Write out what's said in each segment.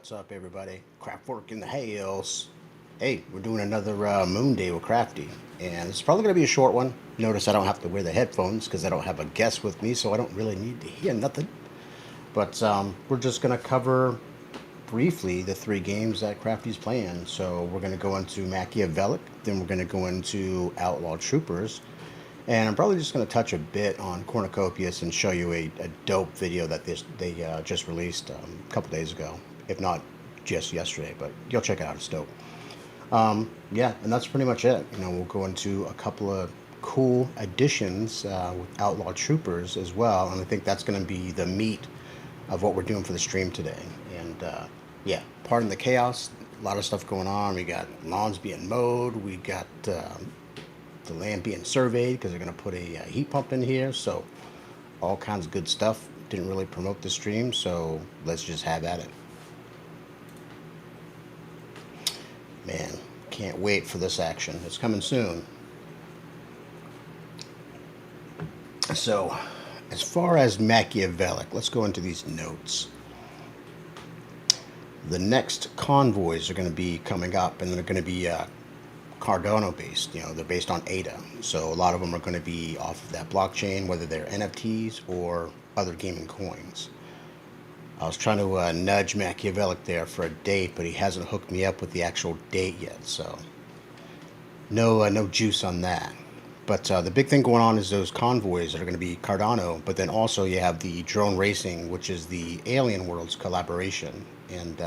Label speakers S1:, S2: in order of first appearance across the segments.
S1: What's up, everybody? Craftwork in the house. Hey, we're doing another Moonday with Crafty, and it's probably going to be a short one. Notice I don't have to wear the headphones because I don't have a guest with me, so I don't really need to hear nothing. But we're just going to cover briefly the three games that Crafty's playing. So we're going to go into Machaivellic, then we're going to go into Outlaw Troopers, and I'm probably just going to touch a bit on Cornucopias and show you a dope video that they just released a couple days ago, if not just yesterday, but you'll check it out. It's dope. Yeah, and that's pretty much it. We'll go into a couple of cool additions with Outlaw Troopers as well, and I think that's going to be the meat of what we're doing for the stream today. And yeah, pardon the chaos. A lot of stuff going on. We got lawns being mowed. We got the land being surveyed because they're going to put a heat pump in here. So all kinds of good stuff. Didn't really promote the stream, so let's just have at it. Man, can't wait for this action. It's coming soon. So, as far as Machaivellic, let's go into these notes. The next convoys are going to be coming up, and they're going to be Cardano based. They're based on ADA. So a lot of them are going to be off of that blockchain, whether they're NFTs or other gaming coins. I was trying to nudge Machaivellic there for a date, but he hasn't hooked me up with the actual date yet, so no juice on that. But the big thing going on is those convoys that are going to be Cardano, but then also you have the drone racing, which is the Alien Worlds collaboration, and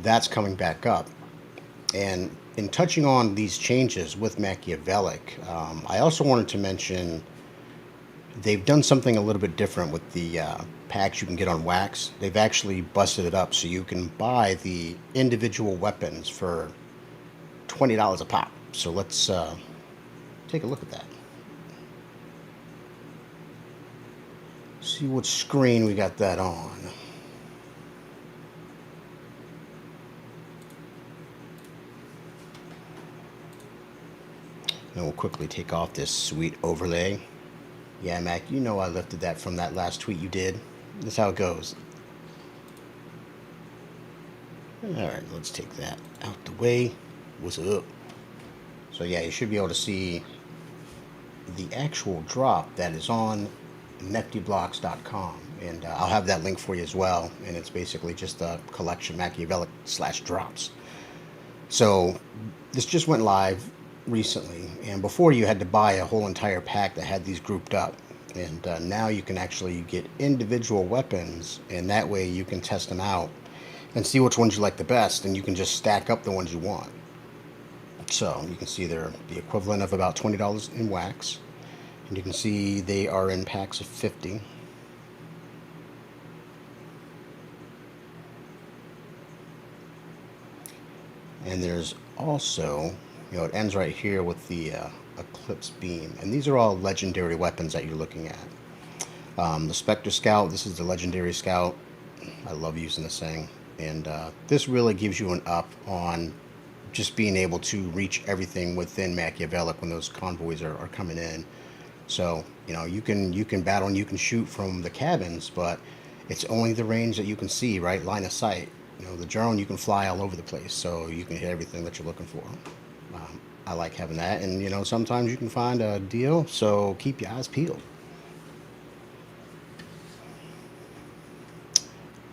S1: that's coming back up. And in touching on these changes with Machaivellic, I also wanted to mention they've done something a little bit different with the packs you can get on Wax. They've actually busted it up so you can buy the individual weapons for $20 a pop. So let's take a look at that. See what screen we got that on. And we'll quickly take off this sweet overlay. Yeah, Mac, you know I lifted that from that last tweet you did. That's how it goes. Alright, let's take that out the way. What's up? So yeah, you should be able to see the actual drop that is on niftyblocks.com. And I'll have that link for you as well. And it's basically just a collection Machaivellic / drops. So this just went live recently, and before you had to buy a whole entire pack that had these grouped up, and now you can actually get individual weapons, and that way you can test them out and see which ones you like the best, and you can just stack up the ones you want. So you can see they're the equivalent of about $20 in Wax, and you can see they are in packs of 50. And there's also, it ends right here with the Eclipse Beam. And these are all legendary weapons that you're looking at. The Spectre Scout, this is the legendary Scout. I love using this thing. And this really gives you an up on just being able to reach everything within Machaivellic when those convoys are coming in. So, you can battle and you can shoot from the cabins, but it's only the range that you can see, right? Line of sight. The drone, you can fly all over the place, so you can hit everything that you're looking for. I like having that, and sometimes you can find a deal, so keep your eyes peeled.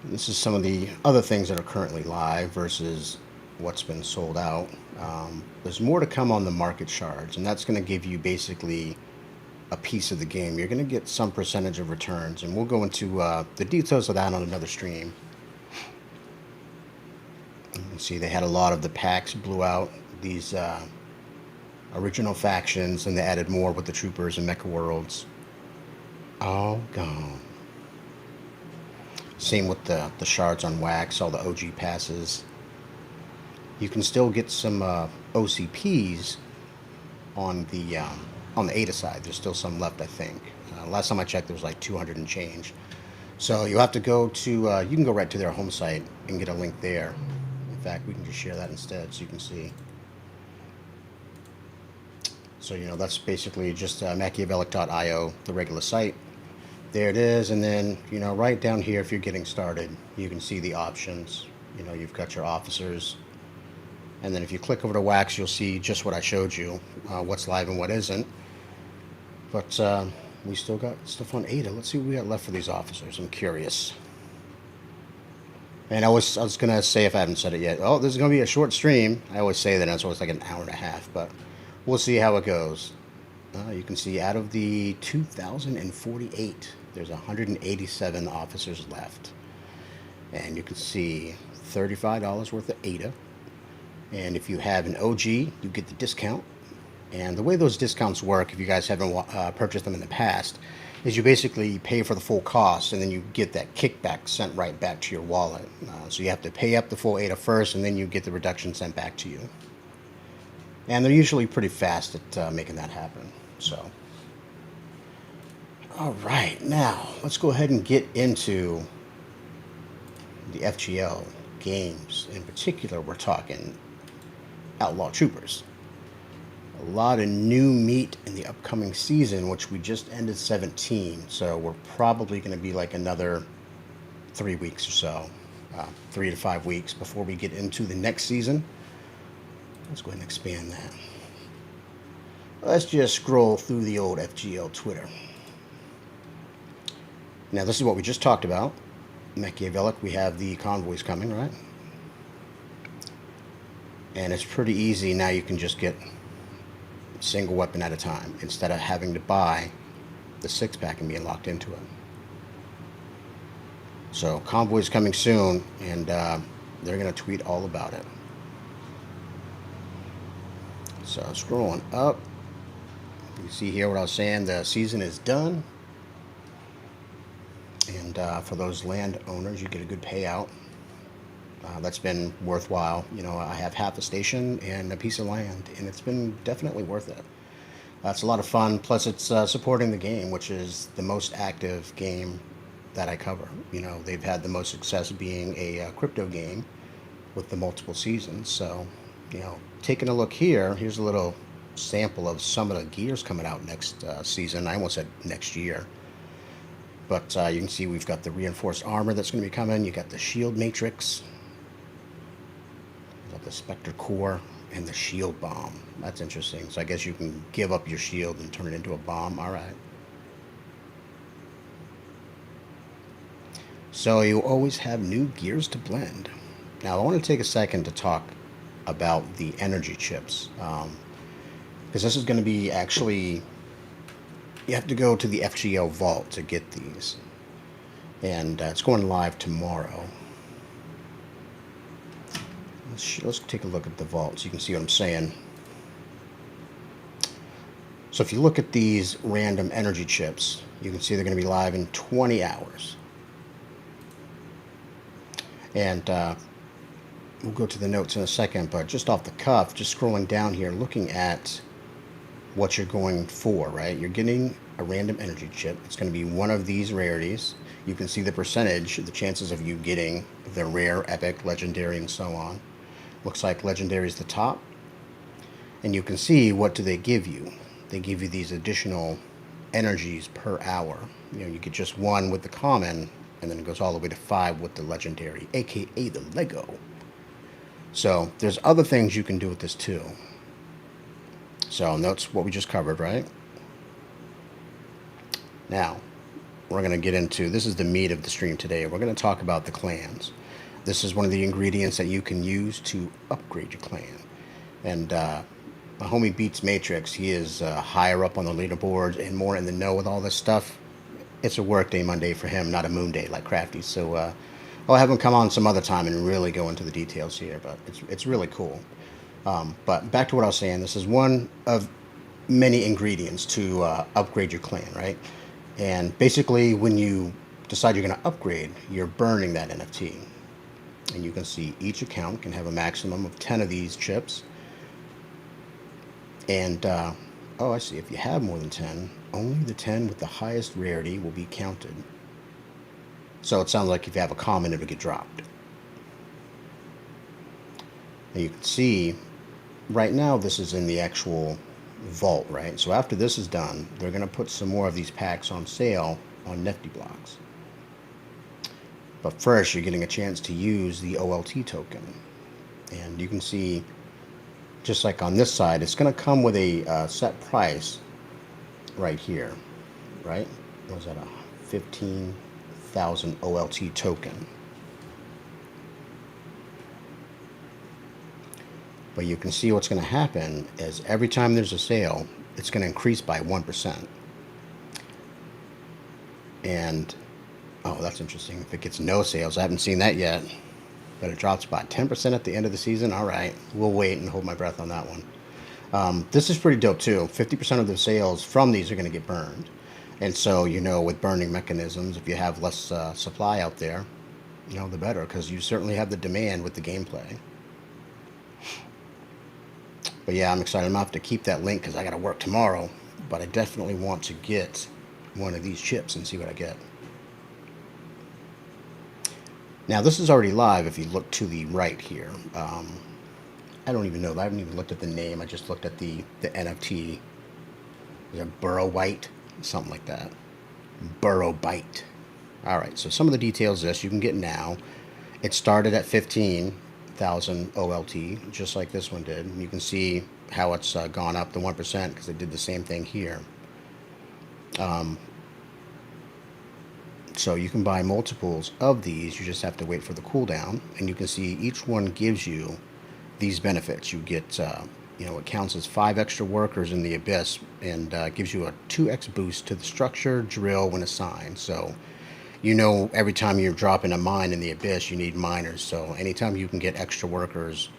S1: This is some of the other things that are currently live versus what's been sold out. There's more to come on the market shards, and that's going to give you basically a piece of the game. You're going to get some percentage of returns, and we'll go into the details of that on another stream. You can see they had a lot of the packs blew out these original factions, and they added more with the troopers and mecha worlds. All gone. Same with the shards on Wax, all the OG passes. You can still get some OCPs on the ADA side. There's still some left, I think. Last time I checked, there was like 200 and change. So you have to go to, you can go right to their home site and get a link there. In fact, we can just share that instead so you can see. So, that's basically just Machaivellic.io, the regular site. There it is, and then, right down here, if you're getting started, you can see the options. You know, you've got your officers. And then if you click over to wax, you'll see just what I showed you, what's live and what isn't. But we still got stuff on Ada. Let's see what we got left for these officers. I'm curious. And I was gonna say, if I haven't said it yet, oh, this is gonna be a short stream. I always say that, and it's always like an hour and a half, but we'll see how it goes. You can see out of the 2,048, there's 187 officers left, and you can see $35 worth of Ada. And if you have an OG, you get the discount. And the way those discounts work, if you guys haven't purchased them in the past, is you basically pay for the full cost, and then you get that kickback sent right back to your wallet. So you have to pay up the full Ada first, and then you get the reduction sent back to you. And they're usually pretty fast at making that happen. So, all right, now let's go ahead and get into the FGL games. In particular, we're talking Outlaw Troopers. A lot of new meat in the upcoming season, which we just ended 17, so we're probably going to be like another 3 weeks or so, 3 to 5 weeks before we get into the next season. Let's go ahead and expand that. Let's just scroll through the old FGL Twitter. Now, this is what we just talked about. Machaivellic, we have the convoys coming, right? And it's pretty easy now. You can just get single weapon at a time instead of having to buy the 6-pack and being locked into it. So convoys coming soon, and they're going to tweet all about it. So scrolling up, you see here what I was saying, the season is done, and for those landowners, you get a good payout. That's been worthwhile. You know, I have half a station and a piece of land, and it's been definitely worth it. It's a lot of fun. Plus, it's supporting the game, which is the most active game that I cover. You know, they've had the most success being a crypto game with the multiple seasons. So, you know, taking a look here, here's a little sample of some of the gears coming out next season. I almost said next year. But you can see we've got the reinforced armor that's going to be coming. You got the shield matrix, the Spectre Core, and the shield bomb. That's interesting. So I guess you can give up your shield and turn it into a bomb. All right. So you always have new gears to blend. Now I want to take a second to talk about the energy chips, because this is going to be actually, you have to go to the FGL vault to get these, and it's going live tomorrow. Let's take a look at the vault so you can see what I'm saying. So if you look at these random energy chips, you can see they're going to be live in 20 hours. And we'll go to the notes in a second, but just off the cuff, just scrolling down here, looking at what you're going for, right? You're getting a random energy chip. It's going to be one of these rarities. You can see the percentage, the chances of you getting the rare, epic, legendary, and so on. Looks like legendary is the top. And you can see, what do they give you? They give you these additional energies per hour. You know, you get just one with the common, and then it goes all the way to 5 with the legendary, aka the Lego. So there's other things you can do with this too. So that's what we just covered, right? Now, we're going to get into, this is the meat of the stream today. We're going to talk about the clans. This is one of the ingredients that you can use to upgrade your clan. And my homie Beats Matrix, he is higher up on the leaderboard and more in the know with all this stuff. It's a workday Monday for him, not a Moonday like Crafty. So I'll have him come on some other time and really go into the details here, but it's really cool. But back to what I was saying, this is one of many ingredients to upgrade your clan, right? And basically, when you decide you're going to upgrade, you're burning that NFT. And you can see each account can have a maximum of 10 of these chips. And, oh, I see, if you have more than 10, only the 10 with the highest rarity will be counted. So it sounds like if you have a common, it'll get dropped. And you can see, right now, this is in the actual vault, right? So after this is done, they're going to put some more of these packs on sale on Nifty Blocks. But first, you're getting a chance to use the OLT token. And you can see, just like on this side, it's going to come with a set price right here, right? What was that, a 15,000 OLT token? But you can see what's going to happen is every time there's a sale, it's going to increase by 1%. And, oh, that's interesting. If it gets no sales, I haven't seen that yet. But it drops by 10% at the end of the season. All right, we'll wait and hold my breath on that one. This is pretty dope too. 50% of the sales from these are going to get burned. And so, with burning mechanisms, if you have less supply out there, the better, because you certainly have the demand with the gameplay. But yeah, I'm excited. I'm going to have to keep that link because I got to work tomorrow. But I definitely want to get one of these chips and see what I get. Now, this is already live if you look to the right here. I don't even know. I haven't even looked at the name. I just looked at the NFT. Is it Burrow White? Something like that. Burrow Bite. All right, so some of the details of this you can get now. It started at 15,000 OLT, just like this one did. You can see how it's gone up to 1% because it did the same thing here. So you can buy multiples of these. You just have to wait for the cooldown, and you can see each one gives you these benefits. You get, it counts as 5 extra workers in the Abyss, and gives you a 2x boost to the structure drill when assigned. So, every time you're dropping a mine in the Abyss, you need miners. So anytime you can get extra workers,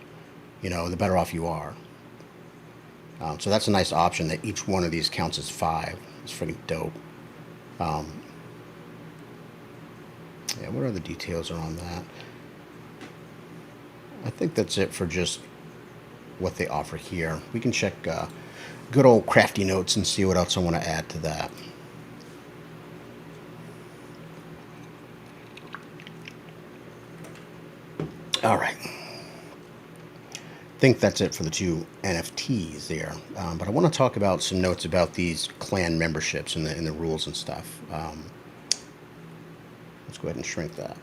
S1: the better off you are. So that's a nice option that each one of these counts as 5. It's freaking dope. Yeah, what other details are on that? I think that's it for just what they offer here. We can check good old Crafty Notes and see what else I want to add to that. All right. I think that's it for the 2 NFTs there. But I want to talk about some notes about these clan memberships and the rules and stuff. Let's go ahead and shrink that.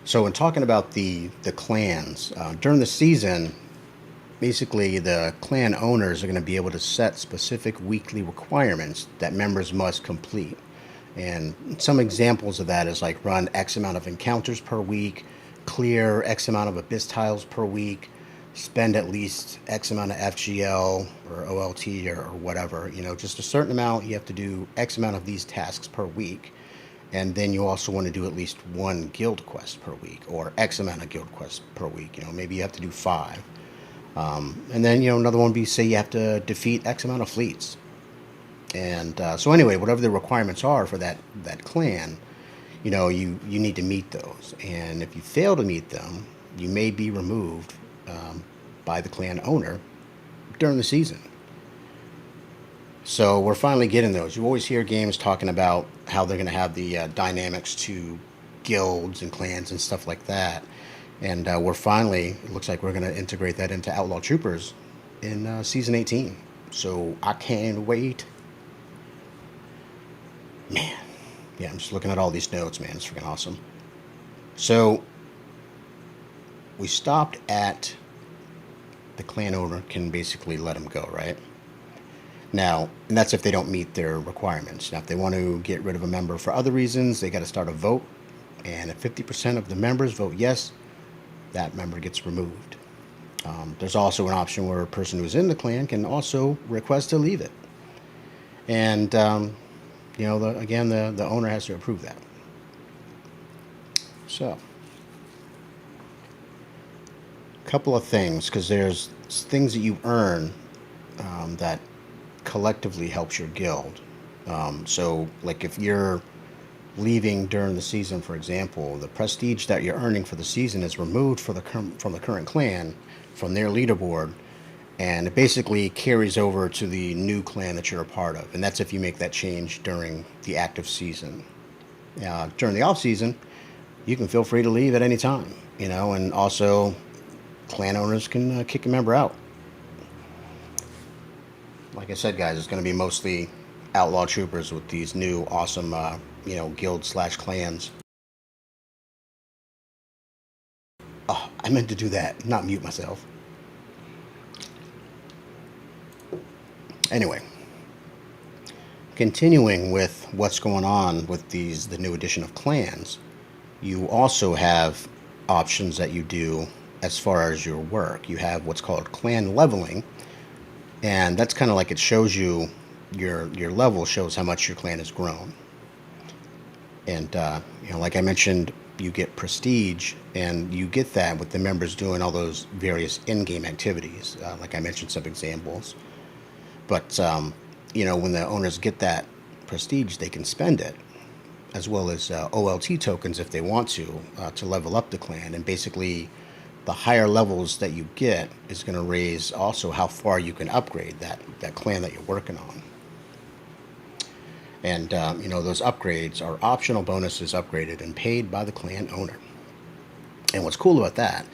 S1: So in talking about the clans, during the season, basically the clan owners are going to be able to set specific weekly requirements that members must complete. And some examples of that is like run X amount of encounters per week, clear X amount of Abyss tiles per week, spend at least X amount of FGL or OLT or whatever, just a certain amount. You have to do X amount of these tasks per week. And then you also want to do at least 1 guild quest per week, or X amount of guild quests per week. Maybe you have to do 5. And then, another one would be, say you have to defeat X amount of fleets. And so anyway, whatever the requirements are for that clan, you need to meet those. And if you fail to meet them, you may be removed by the clan owner during the season. So we're finally getting those. You always hear games talking about how they're going to have the dynamics to guilds and clans and stuff like that. And it looks like we're going to integrate that into Outlaw Troopers in Season 18. So I can't wait. Man. Yeah, I'm just looking at all these notes, man. It's freaking awesome. So we stopped at the clan owner can basically let them go, right? Now, and that's if they don't meet their requirements. Now, if they want to get rid of a member for other reasons, they got to start a vote. And if 50% of the members vote yes, that member gets removed. There's also an option where a person who's in the clan can also request to leave it. And, the owner has to approve that. So, a couple of things, because there's things that you earn that collectively helps your guild. So, like if you're leaving during the season, for example, the prestige that you're earning for the season is removed from the current clan, from their leaderboard, and it basically carries over to the new clan that you're a part of. And that's if you make that change during the active season. During the off season, you can feel free to leave at any time, and also clan owners can kick a member out. Like I said, guys, it's going to be mostly Outlaw Troopers with these new awesome guild slash clans. Oh, I meant to do that, not mute myself. Anyway, continuing with what's going on with the new edition of clans, you also have options that you do as far as your work. You have what's called clan leveling, and that's kind of like it shows you your level shows how much your clan has grown. And like I mentioned, you get prestige, and you get that with the members doing all those various in-game activities. Like I mentioned some examples, but when the owners get that prestige, they can spend it, as well as OLT tokens if they want to level up the clan. And basically, the higher levels that you get is going to raise also how far you can upgrade that clan that you're working on. And those upgrades are optional bonuses upgraded and paid by the clan owner. And what's cool about that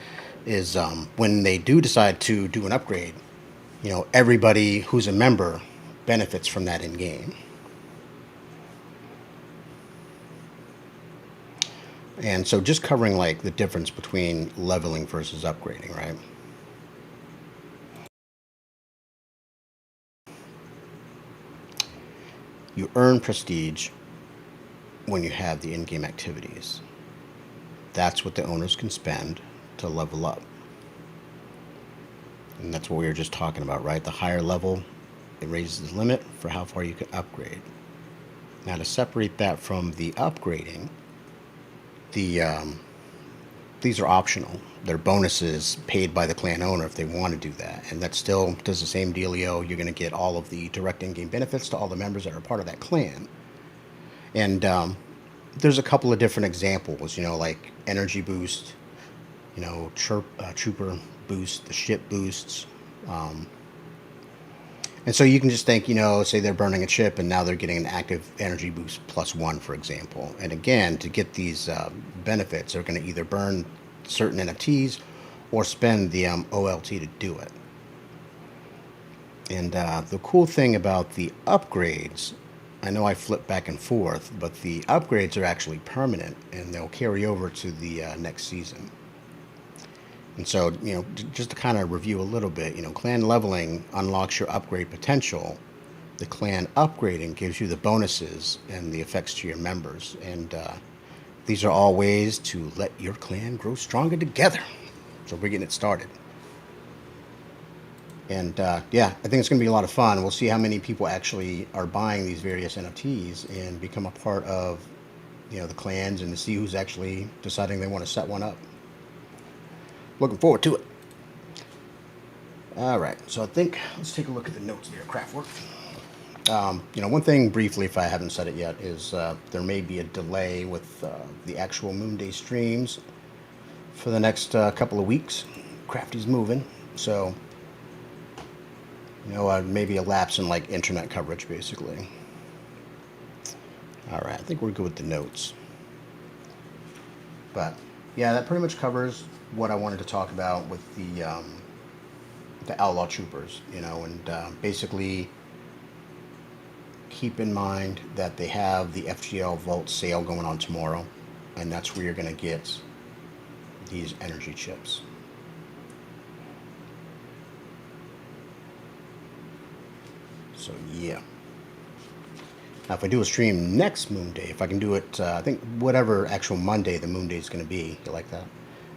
S1: is when they do decide to do an upgrade, everybody who's a member benefits from that in game. And so just covering like the difference between leveling versus upgrading, right? You earn prestige when you have the in-game activities. That's what the owners can spend to level up. And that's what we were just talking about, right? The higher level, it raises the limit for how far you can upgrade. Now, to separate that from the upgrading, these are optional. They're bonuses paid by the clan owner if they want to do that. And that still does the same dealio. You're going to get all of the direct in-game benefits to all the members that are part of that clan. And there's a couple of different examples, like energy boost, trooper boost, the ship boosts. And so you can just think, say they're burning a chip and now they're getting an active energy boost +1, for example. And again, to get these benefits, they're going to either burn certain NFTs or spend the OLT to do it. And the cool thing about the upgrades, I know I flip back and forth, but the upgrades are actually permanent and they'll carry over to the next season. And so, just to kind of review a little bit, clan leveling unlocks your upgrade potential. The clan upgrading gives you the bonuses and the effects to your members. And these are all ways to let your clan grow stronger together. So we're getting it started. And I think it's going to be a lot of fun. We'll see how many people actually are buying these various NFTs and become a part of, the clans, and to see who's actually deciding they want to set one up. Looking forward to it. All right, so I think let's take a look at the notes there, Craftwork. One thing briefly, if I haven't said it yet, is there may be a delay with the actual Moonday streams for the next couple of weeks. Crafty's moving, so maybe a lapse in like internet coverage, basically. All right, I think we're good with the notes. But yeah, that pretty much covers what I wanted to talk about with the Outlaw Troopers, and basically keep in mind that they have the FGL Vault sale going on tomorrow, and that's where you're going to get these energy chips. So yeah. Now, if I do a stream next Moonday, if I can do it, I think whatever actual Monday the Moonday is going to be, you like that?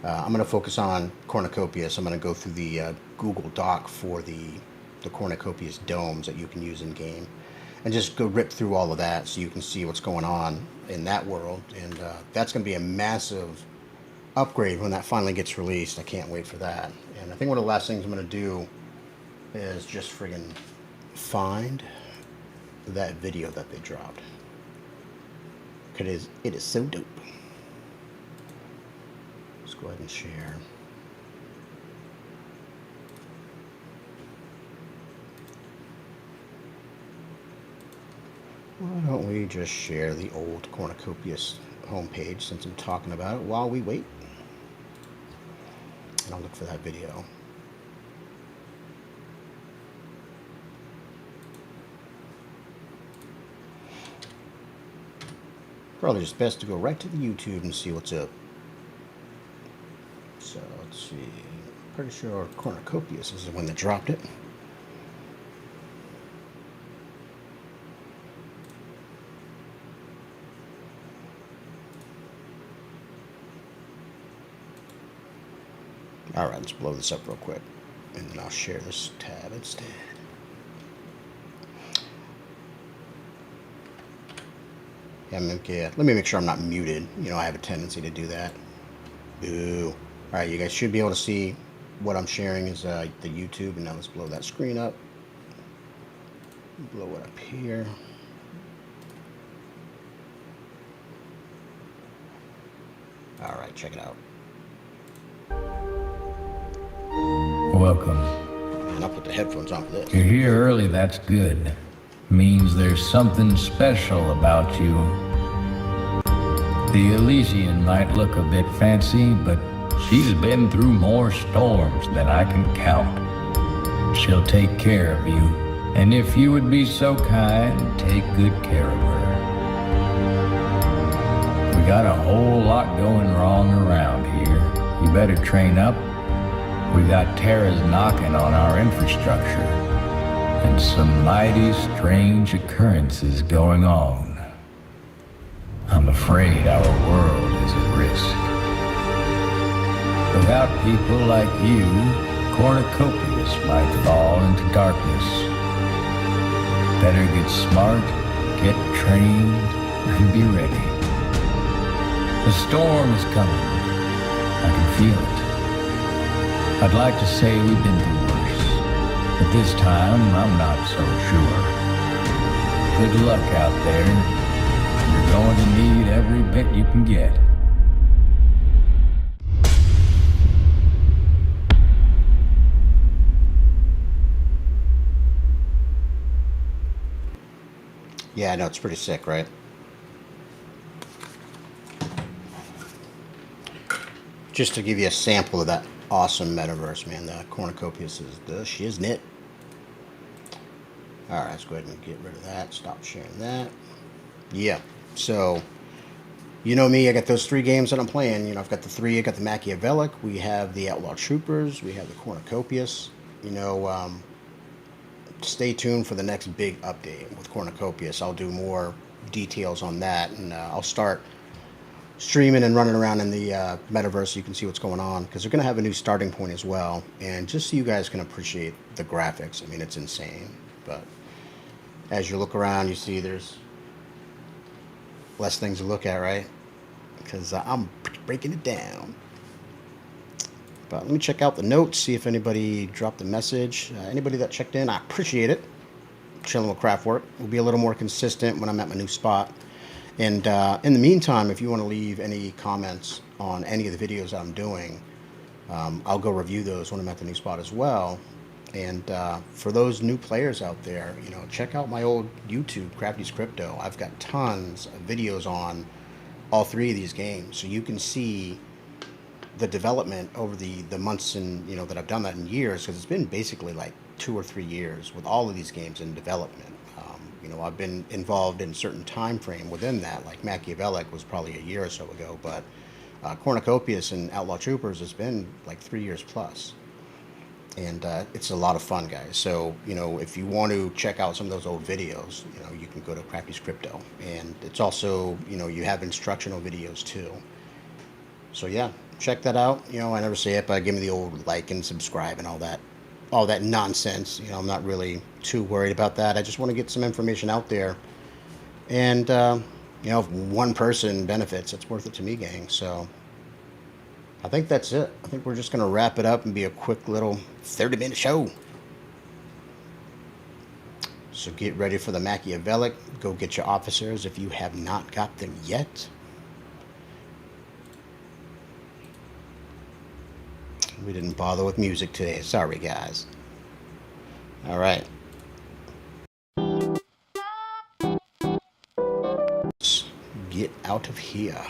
S1: I'm going to focus on Cornucopias. So I'm going to go through the Google Doc for the Cornucopias Domes that you can use in game, and just go rip through all of that so you can see what's going on in that world. And that's going to be a massive upgrade when that finally gets released. I can't wait for that. And I think one of the last things I'm going to do is just friggin' find that video that they dropped, because it is so dope. Let's go ahead and share. Why don't we just share the old Cornucopias homepage since I'm talking about it while we wait? And I'll look for that video. Probably just best to go right to the YouTube and see what's up. So let's see. Pretty sure Cornucopias is the one that dropped it. All right, let's blow this up real quick, and then I'll share this tab instead. Yeah, let me make sure I'm not muted. You know, I have a tendency to do that. Boo. All right, you guys should be able to see what I'm sharing is the YouTube, and now let's blow that screen up. Blow it up here. All right, check it out.
S2: Welcome.
S1: And I'll put the headphones on for this.
S2: You're here early, that's good. Means there's something special about you. The Elysian might look a bit fancy, but she's been through more storms than I can count. She'll take care of you, and if you would be so kind, take good care of her. We got a whole lot going wrong around here. You better train up. We got terrors knocking on our infrastructure, and some mighty strange occurrences going on. I'm afraid our world is at risk. Without people like you, Cornucopias might fall into darkness. Better get smart, get trained, and be ready. The storm is coming. I can feel it. I'd like to say we've been through worse, but this time I'm not so sure. Good luck out there. You're going to need every bit you can get.
S1: Yeah, I know, it's pretty sick, right? Just to give you a sample of that awesome metaverse, man, the Cornucopias is the shiznit. Alright, let's go ahead and get rid of that. Stop sharing that. Yeah, so, you know me, I got those 3 games that I'm playing. You know, I've got the 3, I got the Machaivellic, we have the Outlaw Troopers, we have the Cornucopias. You know, stay tuned for the next big update with Cornucopias. I'll do more details on that, and I'll start streaming and running around in the metaverse so you can see what's going on, because they're going to have a new starting point as well, and just so you guys can appreciate the graphics. I mean, it's insane. But as you look around, you see there's less things to look at, right? Because I'm breaking it down. But let me check out the notes, see if anybody dropped a message. Anybody that checked in, I appreciate it. Chilling with Craftwork. We'll be a little more consistent when I'm at my new spot. And in the meantime, if you want to leave any comments on any of the videos I'm doing, I'll go review those when I'm at the new spot as well. And for those new players out there, you know, check out my old YouTube, Crafty Squirrel. I've got tons of videos on all 3 of these games, so you can see the development over the months and, you know, that I've done that in years, because it's been basically like 2 or 3 years with all of these games in development. You know, I've been involved in a certain time frame within that, like Machaivellic was probably a year or so ago, but Cornucopias and Outlaw Troopers has been like 3 years plus. And it's a lot of fun, guys. So, you know, if you want to check out some of those old videos, you know, you can go to Crafty Squirrel. And it's also, you know, you have instructional videos too. So yeah, check that out. You know, I never say it, but give me the old like and subscribe and all that nonsense. You know, I'm not really too worried about that. I just want to get some information out there. And, you know, if one person benefits, it's worth it to me, gang. So I think that's it. I think we're just going to wrap it up and be a quick little 30-minute show. So get ready for the Machaivellic. Go get your officers if you have not got them yet. We didn't bother with music today. Sorry, guys. All right. Let's get out of here.